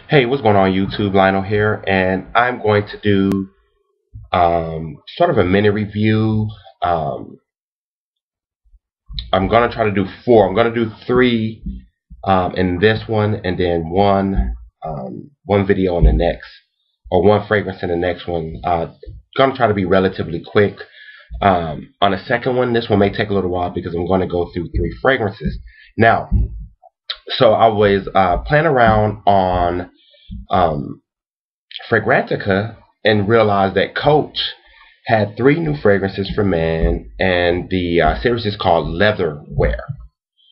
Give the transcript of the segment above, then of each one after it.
Hey, what's going on YouTube? Lionel here, and I'm going to do sort of a mini review. Um, I'm going to try to do four. I'm going to do three in this one, and then one video in the next, or one fragrance in the next one. Going to try to be relatively quick. On the second one, this one may take a little while because I'm going to go through three fragrances. Now, so I was playing around on Fragrantica and realized that Coach had three new fragrances for men, and the series is called Leatherwear.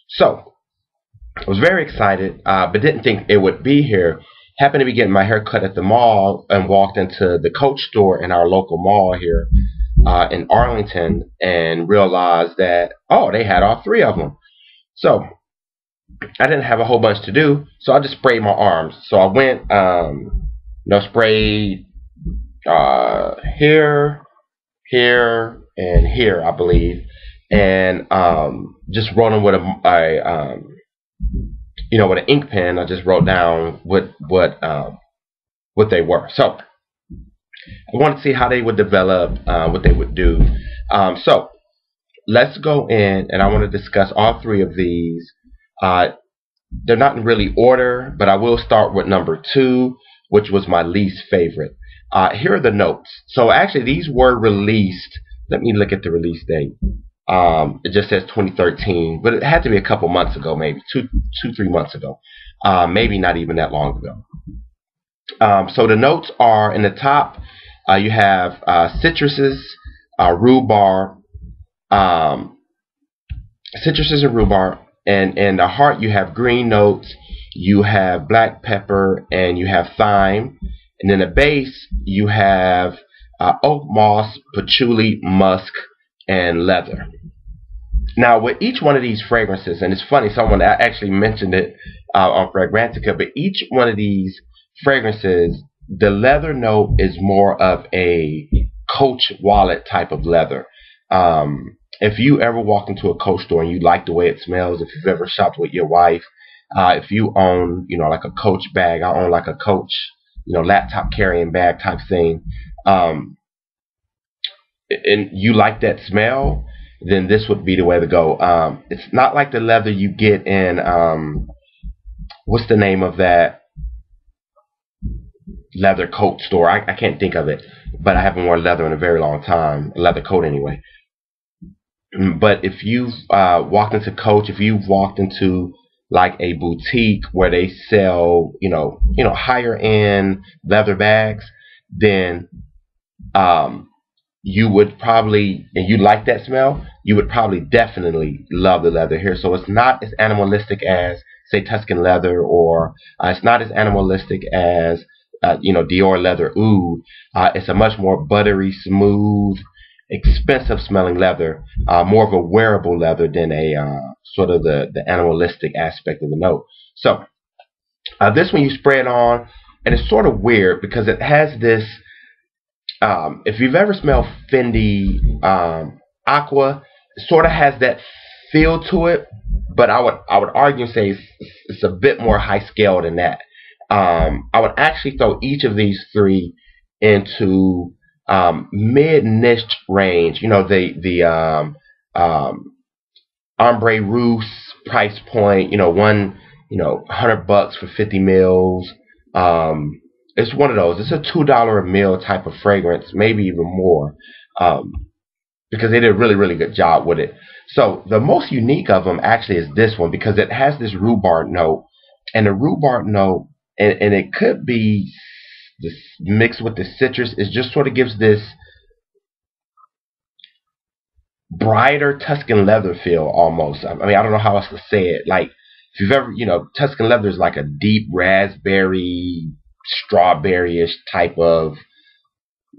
So I was very excited, but didn't think it would be here. Happened to be getting my hair cut at the mall and walked into the Coach store in our local mall here in Arlington and realized that, oh, they had all three of them. So I didn't have a whole bunch to do, so I just sprayed my arms. So I went, sprayed here, here, and here, I believe, and just wrote them with with an ink pen. I just wrote down what they were. So I wanted to see how they would develop, what they would do. So let's go in, and I want to discuss all three of these. They're not in really order, but I will start with number 2, which was my least favorite. Here are the notes. So actually, these were released. Let me look at the release date. It just says 2013, but it had to be a couple months ago, maybe 3 months ago, maybe not even that long ago. So the notes are in the top. You have citruses, rhubarb, citruses and rhubarb. And in the heart, you have green notes, you have black pepper, and you have thyme. And then the base, you have oak moss, patchouli, musk, and leather. Now, with each one of these fragrances, and it's funny, someone actually mentioned it on Fragrantica, but each one of these fragrances, the leather note is more of a Coach wallet type of leather. If you ever walk into a Coach store and you like the way it smells, if you've ever shopped with your wife, if you own, like a Coach bag, I own like a Coach, laptop carrying bag type thing, and you like that smell, then this would be the way to go. It's not like the leather you get in, what's the name of that leather coat store? I can't think of it, but I haven't worn leather in a very long time, a leather coat anyway. But if you've walked into Coach, if you've walked into like a boutique where they sell, higher end leather bags, then you would probably, and you like that smell, you would probably definitely love the leather here. So it's not as animalistic as, say, Tuscan leather, or it's not as animalistic as, Dior leather oud. It's a much more buttery, smooth, expensive smelling leather, more of a wearable leather than a sort of the animalistic aspect of the note. So this one you spray it on, and it's sort of weird because it has this, if you've ever smelled Fendi Aqua, it sort of has that feel to it, but I would argue and say it's a bit more high scale than that. I would actually throw each of these three into mid niche range. The Ombre Rousse price point. $100 for 50 mils. It's one of those. It's a $2 a mil type of fragrance, maybe even more, because they did a really, really good job with it. So the most unique of them actually is this one, because it has this rhubarb note, and the rhubarb note, and it could be this mixed with the citrus, it just sort of gives this brighter Tuscan leather feel almost. I mean, I don't know how else to say it. Like, if you've ever, Tuscan leather is like a deep raspberry, strawberry-ish type of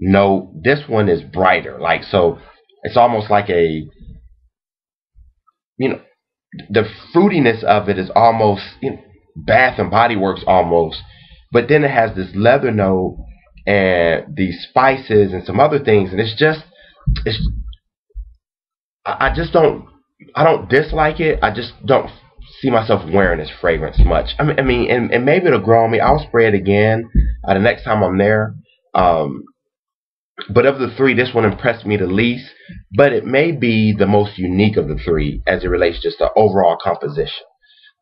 note. This one is brighter. Like, so it's almost like a, the fruitiness of it is almost, Bath and Body Works almost, but then it has this leather note and these spices and some other things, and I don't dislike it. I just don't see myself wearing this fragrance much. And maybe it'll grow on me. I'll spray it again the next time I'm there. But of the three, this one impressed me the least. But it may be the most unique of the three as it relates just to overall composition.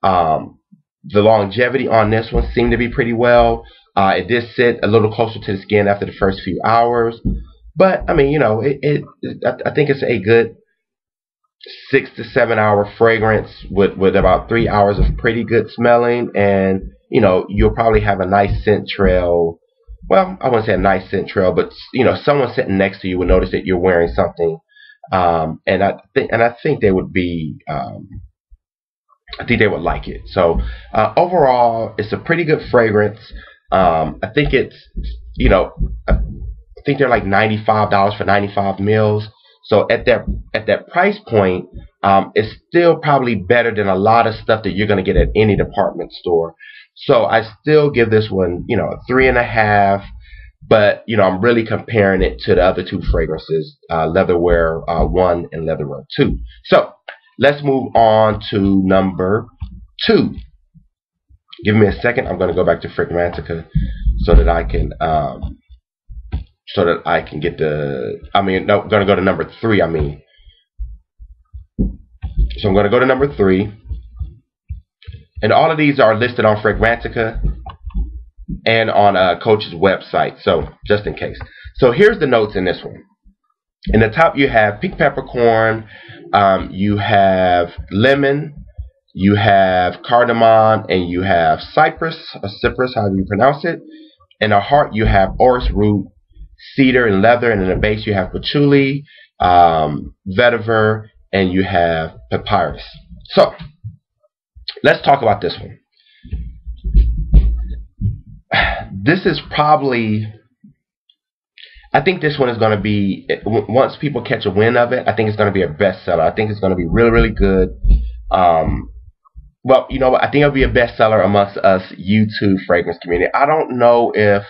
The longevity on this one seemed to be pretty well. It did sit a little closer to the skin after the first few hours. But, I mean, you know, I think it's a good 6 to 7 hour fragrance with about 3 hours of pretty good smelling. And, you know, you'll probably have a nice scent trail. Well, I wouldn't say a nice scent trail, but, you know, someone sitting next to you would notice that you're wearing something. And I think they would be... I think they would like it. So overall, it's a pretty good fragrance. I think it's, you know, I think they're like $95 for 95 mils. So at that price point, it's still probably better than a lot of stuff that you're going to get at any department store. So I still give this one, you know, a 3.5. But, you know, I'm really comparing it to the other two fragrances, Leatherwear 1 and Leatherwear 2. So let's move on to number 2. Give me a second. I'm going to go back to Fragrantica so that I can get the. I'm going to go to number 3. So I'm going to go to number 3, and all of these are listed on Fragrantica and on Coach's website. So just in case. So here's the notes in this one. In the top, you have pink peppercorn, you have lemon, you have cardamom, and you have cypress, or cypress, however you pronounce it. In the heart, you have orris root, cedar, and leather. And in the base, you have patchouli, vetiver, and you have papyrus. So let's talk about this one. This is probably... I think this one is going to be, once people catch a wind of it, I think it's going to be a bestseller. I think it's going to be really, really good. Well, you know what? I think it'll be a bestseller amongst us YouTube fragrance community. I don't know if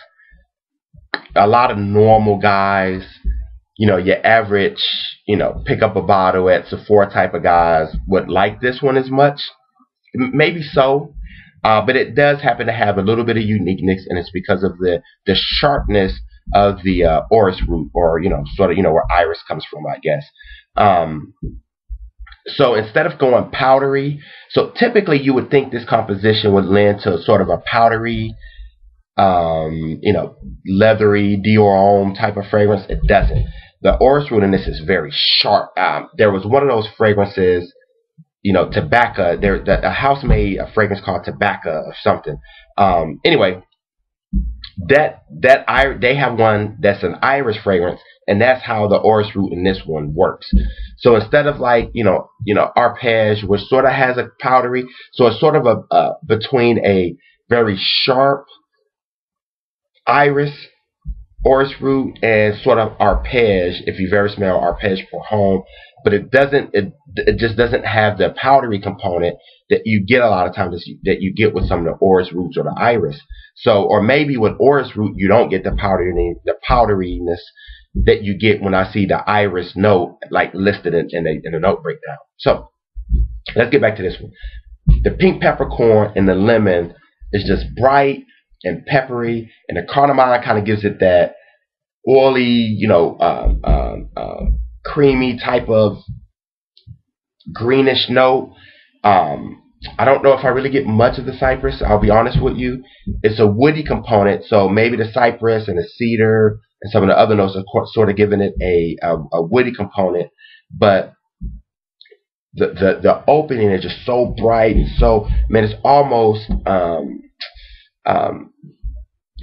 a lot of normal guys, you know, your average, you know, pick up a bottle at Sephora type of guys would like this one as much. Maybe so. But it does happen to have a little bit of uniqueness, and it's because of the sharpness of the orris root, or, you know, sort of, you know, where iris comes from, I guess. So instead of going powdery, so typically you would think this composition would lend to sort of a powdery, you know, leathery Dior Homme type of fragrance. It doesn't. The orris root in this is very sharp. There was one of those fragrances, you know, tobacco. A house made a fragrance called tobacco or something. Anyway, they have one that's an iris fragrance, and that's how the orris root in this one works. So instead of like, you know, arpege, which sort of has a powdery, so it's sort of a between a very sharp iris orris root and sort of arpege, if you've ever smelled arpege pour homme. But it just doesn't have the powdery component that you get a lot of times, that you get with some of the orris roots or the iris. So, or maybe with orris root you don't get the powderiness that you get when I see the iris note like listed in a note breakdown. So let's get back to this one. The pink peppercorn and the lemon is just bright and peppery, and the cardamom kind of gives it that oily, you know, creamy type of greenish note. I don't know if I really get much of the cypress, I'll be honest with you. It's a woody component, so maybe the cypress and the cedar and some of the other notes are sort of giving it a woody component. But the opening is just so bright, and so, man, it's almost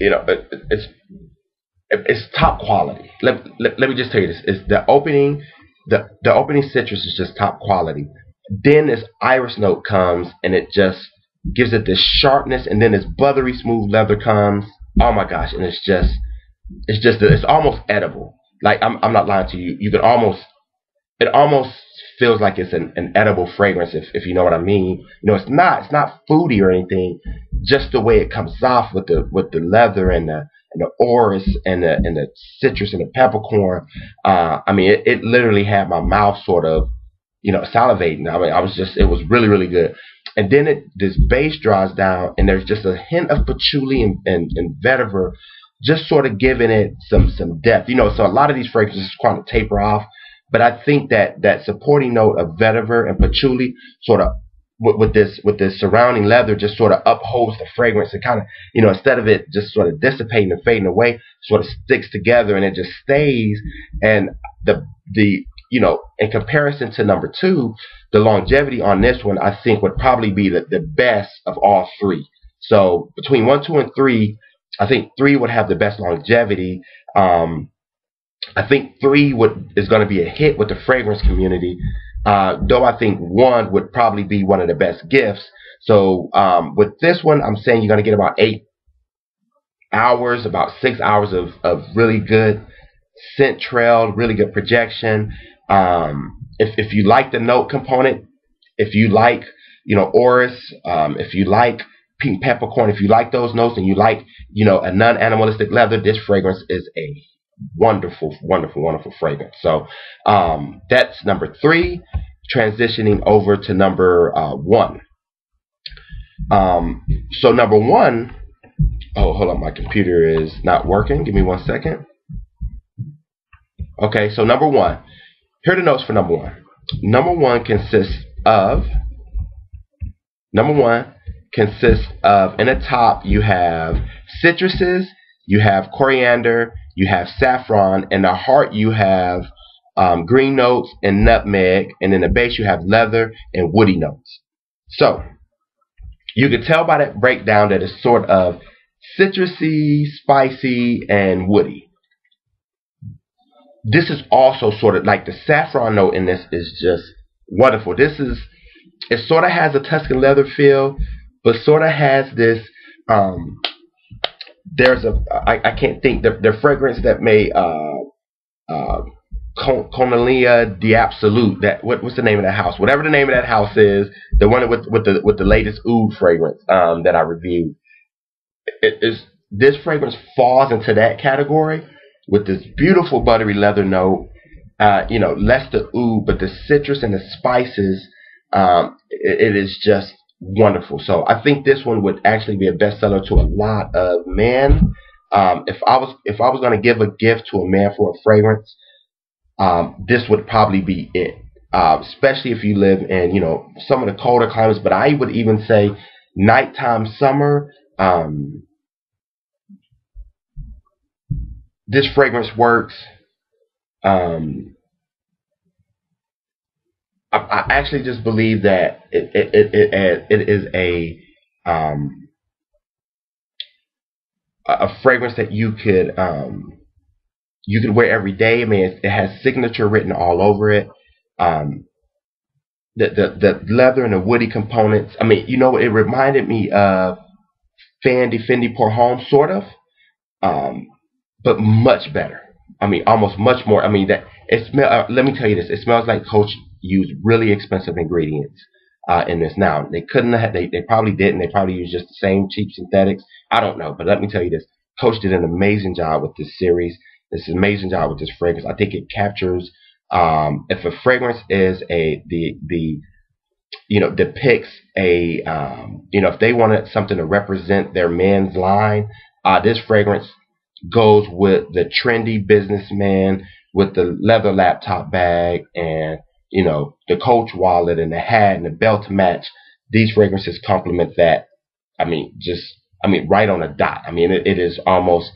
you know, it's top quality. Let me just tell you this: is the opening citrus is just top quality. Then this iris note comes, and it just gives it this sharpness, and then this buttery smooth leather comes. Oh my gosh! And it's almost edible. Like, I'm not lying to you. It almost feels like it's an edible fragrance, if you know what I mean. You know, it's not foody or anything. Just the way it comes off with the leather and the orris and the citrus and the peppercorn. I mean, it literally had my mouth sort of, you know, salivating. I mean, it was really, really good. and then this base draws down, and there's just a hint of patchouli and vetiver, just sort of giving it some depth. So a lot of these fragrances kind of taper off, but I think that supporting note of vetiver and patchouli sort of with this surrounding leather just sort of upholds the fragrance. It kind of, instead of it just sort of dissipating and fading away, sort of sticks together and it just stays. And the in comparison to number two, the longevity on this one I think would probably be the best of all three. So between 1, 2, and 3, I think 3 would have the best longevity. I think 3 is going to be a hit with the fragrance community. Though I think 1 would probably be one of the best gifts. So with this one, I'm saying you're going to get about 8 hours, about 6 hours of really good scent trail, really good projection. If you like the note component, if you like orris, if you like pink peppercorn, if you like those notes and you like a non-animalistic leather, this fragrance is a wonderful, wonderful, wonderful fragrance. So that's number 3. Transitioning over to number 1. So number 1. Oh, hold on, my computer is not working. Give me 1 second. Okay, so number 1. Here are the notes for number 1. Number 1 consists of in the top you have citruses, you have coriander, you have saffron. In the heart you have green notes and nutmeg, and in the base you have leather and woody notes. So you can tell by that breakdown that it's sort of citrusy, spicy, and woody. This is also sort of like the saffron note in this is just wonderful. It sort of has a Tuscan leather feel, but sort of has this I can't think the fragrance that made Conalia de Absolute. What's the name of that house? Whatever the name of that house is, the one with the latest oud fragrance that I reviewed. This fragrance falls into that category with this beautiful buttery leather note. Less the oud, but the citrus and the spices. It is just wonderful. So I think this one would actually be a bestseller to a lot of men. If I was going to give a gift to a man for a fragrance, this would probably be it. Especially if you live in some of the colder climates, but I would even say nighttime summer. This fragrance works. I actually just believe that it is a fragrance that you could wear every day. I mean, it has signature written all over it. The leather and the woody components. I mean, it reminded me of Fendi Pour Homme, sort of, but much better. I mean, almost much more. I mean, that it smell. Let me tell you this: it smells like Coach used really expensive ingredients in this. Now they couldn't have. They probably didn't. They probably used just the same cheap synthetics. I don't know, but let me tell you this: Coach did an amazing job with this series. This is an amazing job with this fragrance. I think it captures. If a fragrance is depicts a if they wanted something to represent their men's line, this fragrance goes with the trendy businessman with the leather laptop bag and the Coach wallet and the hat and the belt to match. These fragrances complement that. I mean, right on a dot. I mean, it is almost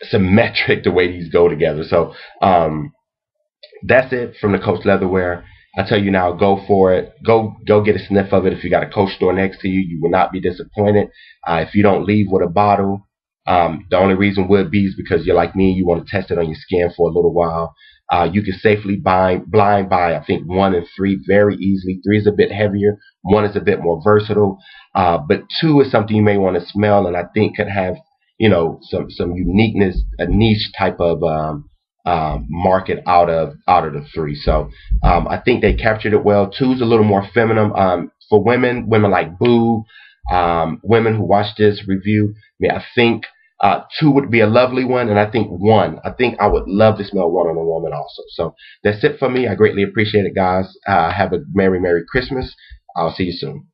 symmetric the way these go together. So that's it from the Coach Leatherwear. I tell you now, go for it. Go get a sniff of it. If you got a Coach store next to you, you will not be disappointed. If you don't leave with a bottle, the only reason would be is because you're like me, you want to test it on your skin for a little while. You can safely blind buy, I think, 1 and 3 very easily. 3 is a bit heavier. 1 is a bit more versatile. But 2 is something you may want to smell, and I think could have some uniqueness, a niche type of market out of the 3. So I think they captured it well. 2 is a little more feminine. For women like Boo, women who watch this review, I think 2 would be a lovely one, and I think 1. I think I would love to smell 1 on a woman also. So that's it for me. I greatly appreciate it, guys. Have a Merry Christmas. I'll see you soon.